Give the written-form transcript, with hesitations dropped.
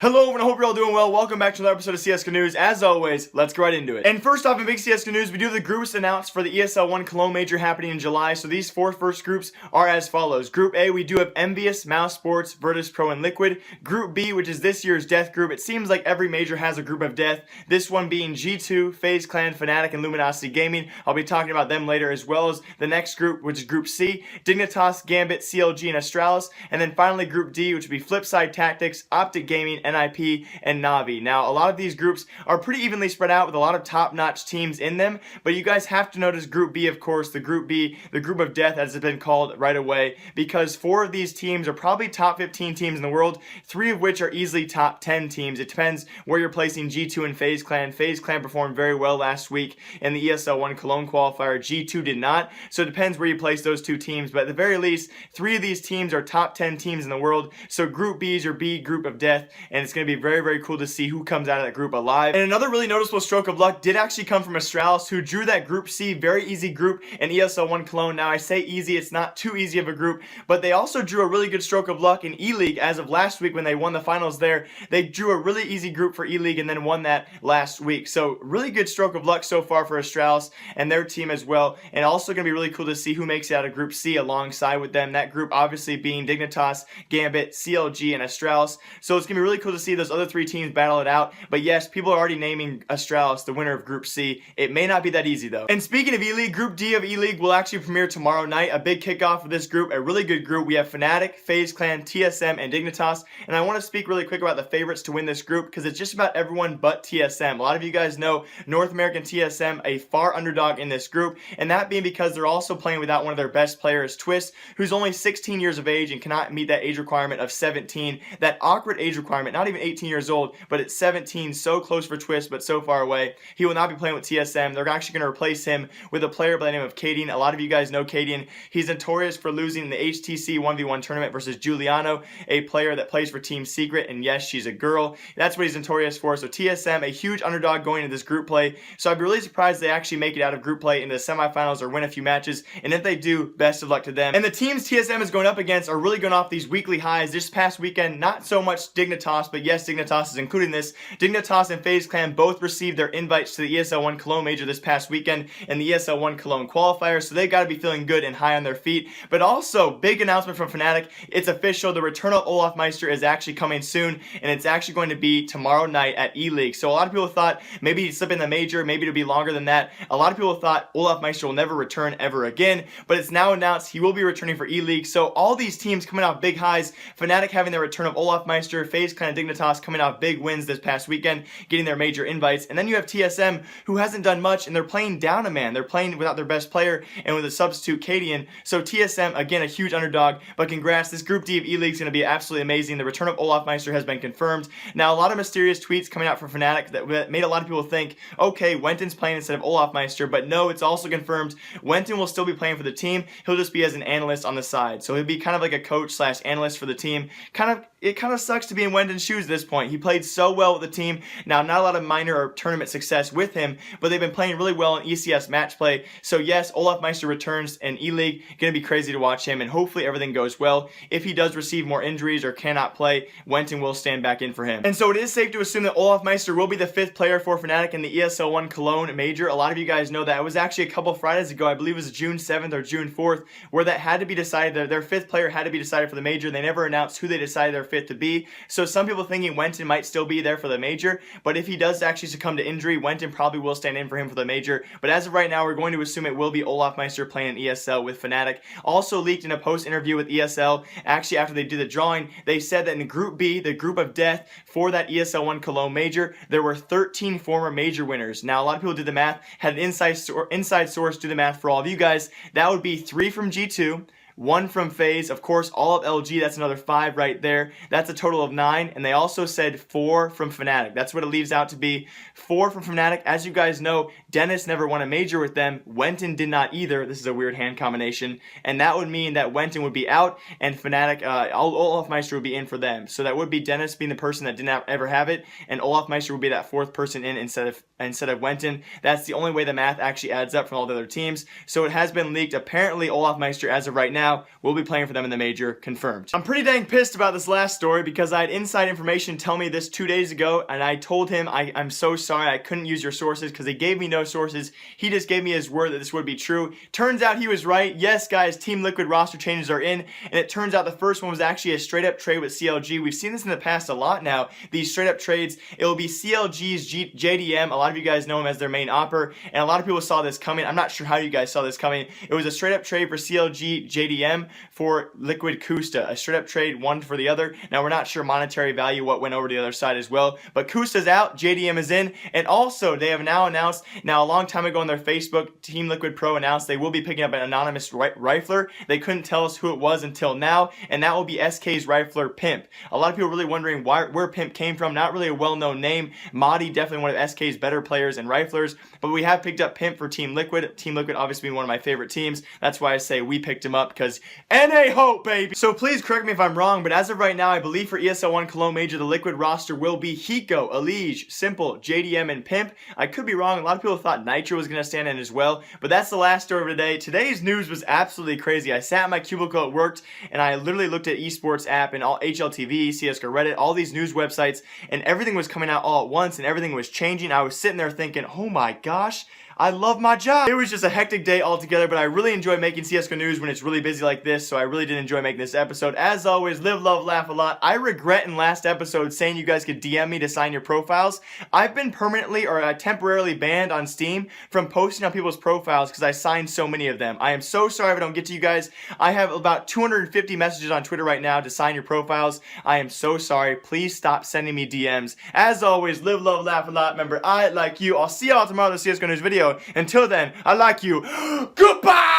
Hello everyone, I hope you're all doing well. Welcome back to another episode of CSGO News. As always, let's go right into it. And first off, in big CSGO News, we do have the groups announced for the ESL 1 Cologne Major happening in July. So these four first groups are as follows. Group A, we do have Envious, Mouse Sports, Virtus Pro, and Liquid. Group B, which is this year's Death group. It seems like every major has a group of Death. This one being G2, FaZe Clan, Fnatic, and Luminosity Gaming. I'll be talking about them later, as well as the next group, which is Group C, Dignitas, Gambit, CLG, and Astralis. And then finally Group D, which would be Flipside Tactics, Optic Gaming, NIP, and Navi. Now, a lot of these groups are pretty evenly spread out with a lot of top-notch teams in them, but you guys have to notice Group B, of course, the Group B, the Group of Death, as it's been called right away, because four of these teams are probably top 15 teams in the world, three of which are easily top 10 teams. It depends where you're placing G2 and FaZe Clan. FaZe Clan performed very well last week in the ESL 1 Cologne qualifier. G2 did not, so it depends where you place those two teams, but at the very least, three of these teams are top 10 teams in the world, so Group B is your B Group of Death, and it's going to be very cool to see who comes out of that group alive. And another really noticeable stroke of luck did actually come from Astralis, who drew that Group C, very easy group in ESL 1 Cologne. Now I say easy, it's not too easy of a group, but they also drew a really good stroke of luck in Eleague as of last week when they won the finals there. They drew a really easy group for Eleague and then won that last week. So really good stroke of luck so far for Astralis and their team as well. And also going to be really cool to see who makes it out of Group C alongside with them. That group obviously being Dignitas, Gambit, CLG, and Astralis. So it's going to be really cool to see those other three teams battle it out. But yes, people are already naming Astralis the winner of Group C. It may not be that easy though. And speaking of Eleague, Group D of Eleague will actually premiere tomorrow night. A big kickoff of this group, a really good group. We have Fnatic, FaZe Clan, TSM, and Dignitas. And I want to speak really quick about the favorites to win this group because it's just about everyone but TSM. A lot of you guys know North American TSM, a far underdog in this group, and that being because they're also playing without one of their best players, Twist, who's only 16 years of age and cannot meet that age requirement of 17. That awkward age requirement, not even 18 years old, but at 17, so close for Twist, but so far away. He will not be playing with TSM. They're actually going to replace him with a player by the name of Cadian. A lot of you guys know Cadian. He's notorious for losing in the HTC 1v1 tournament versus Giuliano, a player that plays for Team Secret, and yes, she's a girl. That's what he's notorious for. So TSM, a huge underdog going into this group play. So I'd be really surprised they actually make it out of group play into the semifinals or win a few matches, and if they do, best of luck to them. And the teams TSM is going up against are really going off these weekly highs. This past weekend, not so much Dignitas, but yes, Dignitas is including this. Dignitas and FaZe Clan both received their invites to the ESL 1 Cologne Major this past weekend and the ESL 1 Cologne qualifier, so they got to be feeling good and high on their feet. But also, big announcement from Fnatic. It's official. The return of Olofmeister is actually coming soon, and it's actually going to be tomorrow night at Eleague. So a lot of people thought maybe he'd slip in the major, maybe it'll be longer than that. A lot of people thought Olofmeister will never return ever again, but it's now announced he will be returning for Eleague. So all these teams coming off big highs, Fnatic having their return of Olofmeister, FaZe Clan and Dignitas coming off big wins this past weekend, getting their major invites, and then you have TSM, who hasn't done much, and they're playing down a man. They're playing without their best player and with a substitute Cadian. So TSM, again, a huge underdog, but congrats. This Group D of E-League is going to be absolutely amazing. The return of Olofmeister has been confirmed. Now, a lot of mysterious tweets coming out from Fnatic that made a lot of people think, okay, Wenton's playing instead of Olofmeister, but no, it's also confirmed Wenton will still be playing for the team. He'll just be as an analyst on the side. So he'll be kind of like a coach / analyst for the team. It kind of sucks to be in Wenton's shoes at this point. He played so well with the team. Now, not a lot of minor or tournament success with him, but they've been playing really well in ECS match play. So yes, Olofmeister returns in E-League. Going to be crazy to watch him, and hopefully everything goes well. If he does receive more injuries or cannot play, Wenton will stand back in for him. And so it is safe to assume that Olofmeister will be the 5th player for Fnatic in the ESL 1 Cologne Major. A lot of you guys know that. It was actually a couple Fridays ago, I believe it was June 7th or June 4th, where that had to be decided. Their 5th player had to be decided for the Major. They never announced who they decided their 5th to be. So some people thinking Wenton might still be there for the Major, but if he does actually succumb to injury, Wenton probably will stand in for him for the Major. But as of right now, we're going to assume it will be Olofmeister playing in ESL with Fnatic. Also leaked in a post interview with ESL, actually after they did the drawing, they said that in Group B, the Group of Death for that ESL 1 Cologne Major, there were 13 former Major winners. Now, a lot of people did the math, had an inside source do the math for all of you guys. That would be 3 from G2, 1 from FaZe, of course, all of LG, that's another 5 right there. That's a total of 9, and they also said 4 from Fnatic. That's what it leaves out to be. 4 from Fnatic. As you guys know, Dennis never won a major with them. Wenton did not either. This is a weird hand combination, and that would mean that Wenton would be out, and Fnatic, Olofmeister would be in for them. So that would be Dennis being the person that did not ever have it, and Olofmeister would be that 4th person in instead of Wenton. That's the only way the math actually adds up from all the other teams. So it has been leaked. Apparently, Olofmeister, as of right now, now, will be playing for them in the major, confirmed. I'm pretty dang pissed about this last story because I had inside information tell me this 2 days ago, and I told him I'm so sorry I couldn't use your sources because he gave me no sources. He just gave me his word that this would be true. Turns out he was right. Yes, guys, Team Liquid roster changes are in, and it turns out the first one was actually a straight up trade with CLG. We've seen this in the past a lot now, these straight up trades. It will be CLG's JDM. A lot of you guys know him as their main opper, and a lot of people saw this coming. I'm not sure how you guys saw this coming. It was a straight up trade for CLG JDM for Liquid Kusta, a straight up trade, one for the other. Now we're not sure monetary value, what went over to the other side as well, but Kusta's out, JDM is in, and also they have now announced, now a long time ago on their Facebook, Team Liquid Pro announced they will be picking up an anonymous rifler. They couldn't tell us who it was until now, and that will be SK's rifler Pimp. A lot of people are really wondering where Pimp came from. Not really a well-known name. Madi, definitely one of SK's better players and riflers, but we have picked up Pimp for Team Liquid. Team Liquid obviously being one of my favorite teams. That's why I say we picked him up, because NA hope, baby! So please correct me if I'm wrong, but as of right now, I believe for ESL 1 Cologne Major, the Liquid roster will be Hiko, Eleague, Simple, JDM, and Pimp. I could be wrong. A lot of people thought Nitro was going to stand in as well, but that's the last story of today. Today's news was absolutely crazy. I sat in my cubicle at work, and I literally looked at esports app and all HLTV, CSGO, Reddit, all these news websites, and everything was coming out all at once, and everything was changing. I was sitting there thinking, oh my gosh, I love my job. It was just a hectic day altogether, but I really enjoy making CSGO news when it's really busy like this, so I really did enjoy making this episode. As always, live, love, laugh a lot. I regret in last episode saying you guys could DM me to sign your profiles. I've been permanently or temporarily banned on Steam from posting on people's profiles because I signed so many of them. I am so sorry if I don't get to you guys. I have about 250 messages on Twitter right now to sign your profiles. I am so sorry. Please stop sending me DMs. As always, live, love, laugh a lot. Remember, I like you. I'll see y'all tomorrow in the CSGO news video. Until then, I like you. Goodbye!